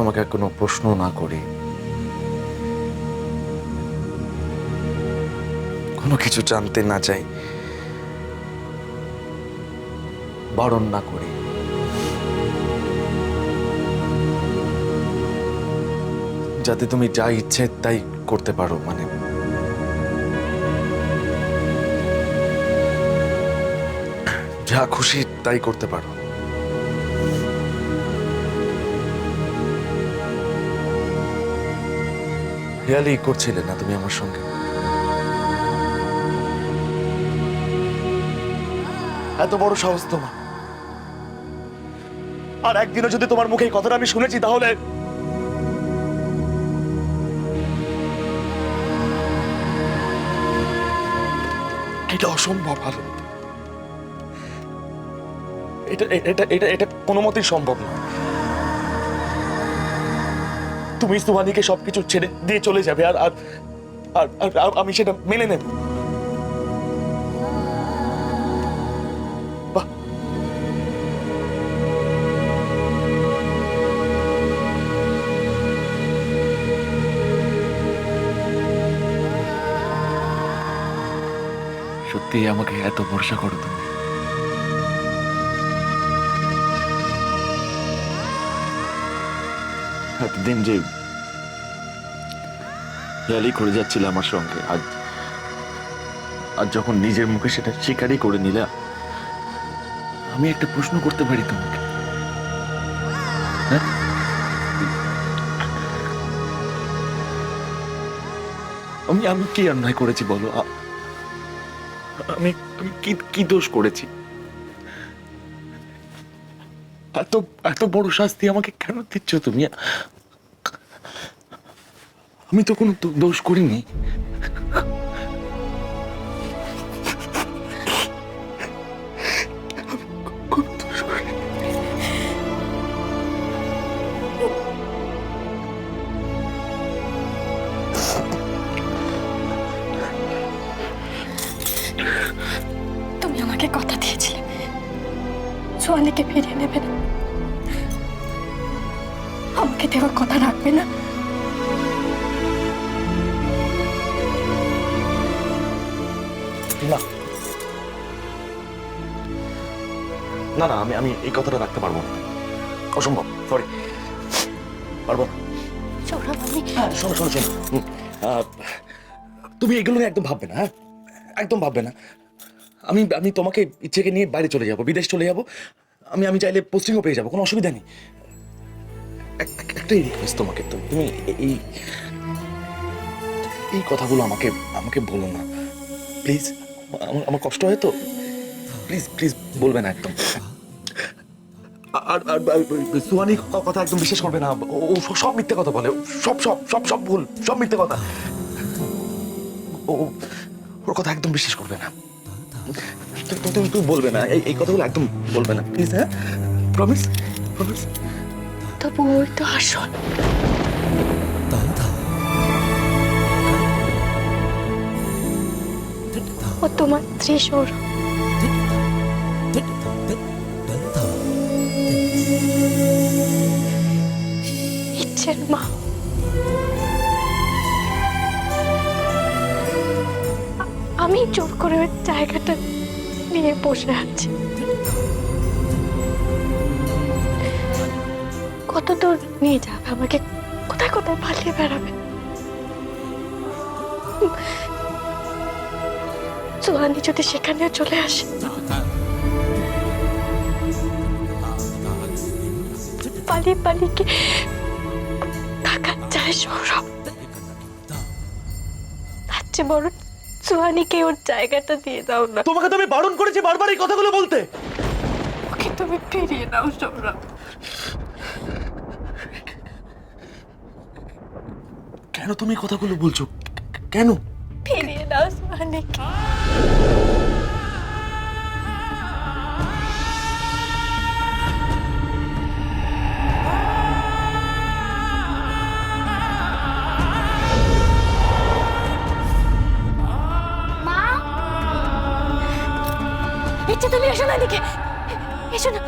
তোমাকে কোনো প্রশ্ন না করি, কোনো কিছু জানতে না চাই, বারণ না করি, যাতে তুমি যা ইচ্ছে তাই করতে পারো, মানে যা খুশি তাই করতে পারো। হেয়ালি করছিলে না তুমি আমার সঙ্গে? এত বড় সাহস তোমার, আর একদিনও যদি তোমার মুখে এই কথাটা আমি শুনেছি তাহলে এটা অসম্ভব। ভালো, এটা এটা এটা এটা কোনো মতেই সম্ভব না। তুমি সুহানিকে সবকিছু ছেড়ে দিয়ে চলে যাবে আর আর আর আমি সেটা মেনে নেব? বাহ, সত্যি আমাকে এত ভরসা করো তুমি। এতদিন যে হেয়ালি করে যাচ্ছিল আমার সঙ্গে, আজ আজ যখন নিজের মুখে সেটা স্বীকারই করে নিলে, আমি একটা প্রশ্ন করতে পারি তোমাকে? হ্যাঁ, আমি আমি কি অন্যায় করেছি বলো? আমি আমি কি কি দোষ করেছি? এত এত বড় শাস্তি আমাকে কেন দিচ্ছ তুমি? আমি তো কোনো দোষ করিনি। কোনো দোষ করিনি। তুমি আমাকে কথা দিয়েছিলে সোয়ালিকে ফিরিয়ে নেবে না, আমাকে দেওয়া কথা রাখবে না। না না না, আমি আমি এই কথাটা রাখতে পারবো না, অসম্ভব, সরি, পারবো না। সৌরভ, আমি শোনো শোনো শোনো, তুমি এগুলো নিয়ে একদম ভাববে না, হ্যাঁ, একদম ভাববে না। আমি আমি তোমাকে ইচ্ছেকে নিয়ে বাইরে চলে যাব, বিদেশ চলে যাব, আমি আমি চাইলে পোস্টিংও পেয়ে যাবো, কোনো অসুবিধা নেই। একটাই রিকোয়েস্ট তোমাকে, তুমি এই এই কথাগুলো আমাকে আমাকে বলো না প্লিজ। আমার আমার কষ্ট হয় তো, প্লিজ প্লিজ বলবে না একদম। আর আর সুহানি কথা একদম বিশ্বাস করবে না, ও সব মিথ্যে কথা বলে, সব সব সব সব ভুল, সব মিথ্যে কথা। ও ওর কথা একদম বিশ্বাস করবে না, তুমি তুমি বলবে না, এই কথাগুলো একদম বলবে না প্লিজ, হ্যাঁ, প্রমিস প্রমিস। তবু ওই তো আসল। ও তোমার স্ত্রী সৌরভ, ইচ্ছের মা। আমি জোর করে ওই জায়গাটা নিয়ে বসে আছি। কত দূর নিয়ে যাবে আমাকে, কোথায় কোথায় পালিয়ে বেড়াবে? সুহানি যদি সেখানেও চলে আসে, পালিয়ে পালিয়ে কি থাকা যায় সৌরভ? তার চেয়ে বড় সুহানিকে ওর জায়গাটা দিয়ে দাও না। তোমাকে তো আমি বারণ করেছি বারবার এই কথাগুলো বলতে। ওকে তুমি ফিরিয়ে নাও সৌরভ। কেন তুমি এই কথাগুলো বলছো? কেন? ফিরিয়ে নাও সুহানিকে। ইচ্ছে, তুমি এসো না এদিকে, এসো না।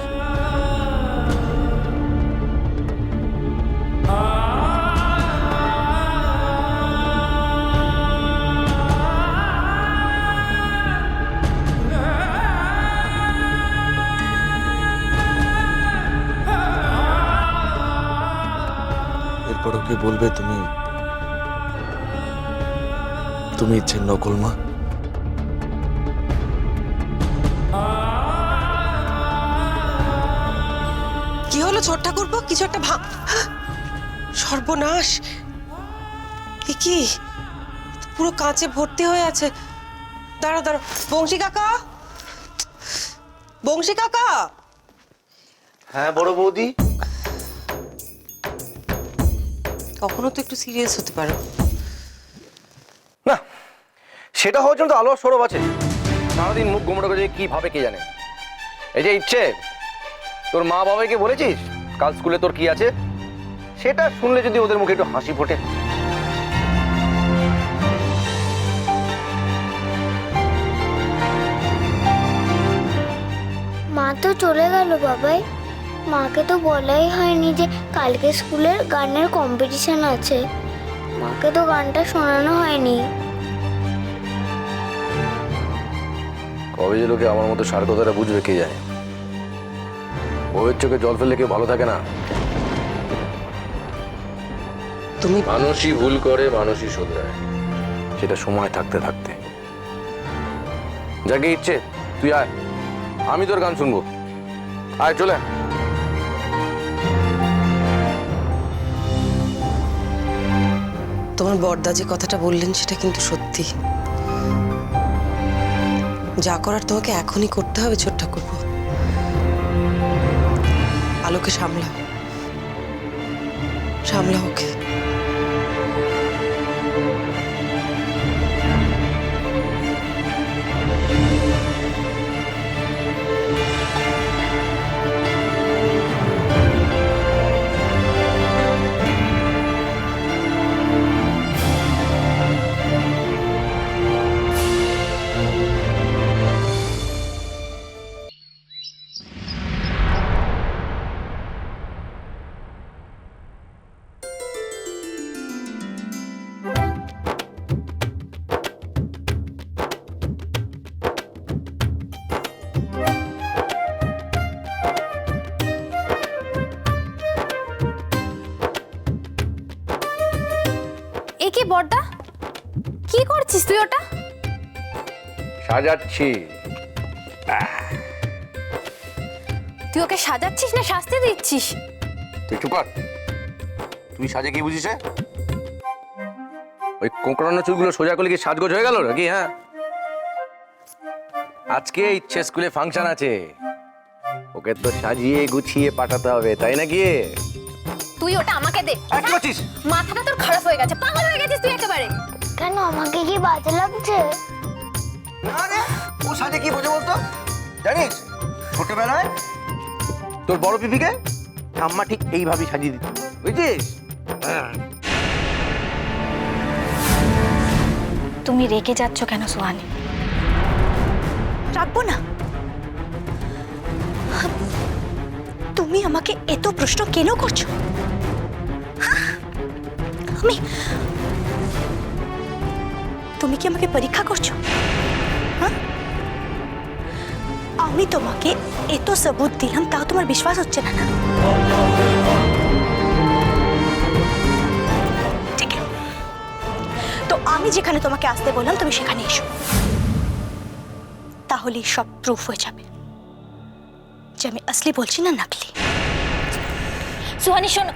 একবার ওকে বলবে তুমি তুমি ইচ্ছে নকল মা। কি হলো ছোট ঠাকুরপো? কিছু একটা সর্বনাশ! এ কি, পুরো কাঁচে ভর্তি হয়ে আছে। দাঁড়া দাঁড়া, বংশী কাকা, বংশী কাকা। হ্যাঁ বড় বৌদি। কখনো তো একটু সিরিয়াস হতে পারো। না, সেটা হওয়ার জন্য তো আলো আর সৌরভ আছে। সারাদিন মুখ গোমড়া করে কি ভাবে কে জানে। এই যে ইচ্ছে, তোর মা বাবাকে বলেছিস কাল স্কুলে তোর কি আছে? সেটা শুনলে যদি ওদের মুখে একটু হাসি ফোটে। মা তো চলে গেল বাবাই। মাকে তো বলাই হয়নি যে কালকে স্কুলের গানের কম্পিটিশন আছে। মাকে তো গানটা শোনানো হয়নি। কবে যে লোকে আমার মতো সার কথাটা বুঝবে কে জানে। বউয়ের চোখে জল ফেললে কেউ ভালো থাকে না। তুমি মানুষই ভুল করে, মানুষই শোধরায়, সেটা সময় থাকতে থাকতে। যাকে ইচ্ছে তুই আয়, আমি তোর গান শুনবো। আয় চলে। তোমার বড়দা যে কথাটা বললেন সেটা কিন্তু সত্যি। যা করার তোমাকে এখনই করতে হবে ছোট ঠাকুরপো। আলোকে সামলাও, সামলাও ওকে। এ কি বড়দা, কি করছিস তুই ওটা? সাজাচ্ছি। তুই ওকে সাজাচ্ছিস না শাস্তি দিচ্ছিস? তুই চুপ কর। তুই সাজে কি বুঝিস? ওই কোঁকড়ানো চুলগুলো সোজা করলে কি সাজগোজ হয়ে গেল নাকি? হ্যাঁ, আজকে ইচ্ছে স্কুলে ফাংশন আছে, ওকে তো সাজিয়ে গুছিয়ে পাঠাতে হবে, তাই নাকি? তুই ওটা আমাকে দে। কি করছিস? মাথাটা তোর খারাপ হয়ে গেছে, পাগল হয়ে গেছিস তুই একেবারে। কেন, আমাকে কি বাজে লাগছে? না রে, ও সাজে কি বোঝে বলতো? জানিস, ছোটবেলায় তোর বড় পিপিকে ঠাম্মা ঠিক এইভাবেই সাজিয়ে দিত, বুঝছিস? তুমি রেগে যাচ্ছ কেন সোহানি? রাখবো না। তুমি আমাকে এত প্রশ্ন কেন করছো? তুমি কি আমাকে পরীক্ষা করছো? আমি তোমাকে এত সবুত দিলাম, তাও তোমার বিশ্বাস হচ্ছে না? ঠিক আছে, তো আমি যেখানে তোমাকে আসতে বললাম তুমি সেখানে এসো, তাহলেই সব প্রুফ হয়ে যাবে যে আমি আসলি বলছি না নকলি। সুহানি শোনো।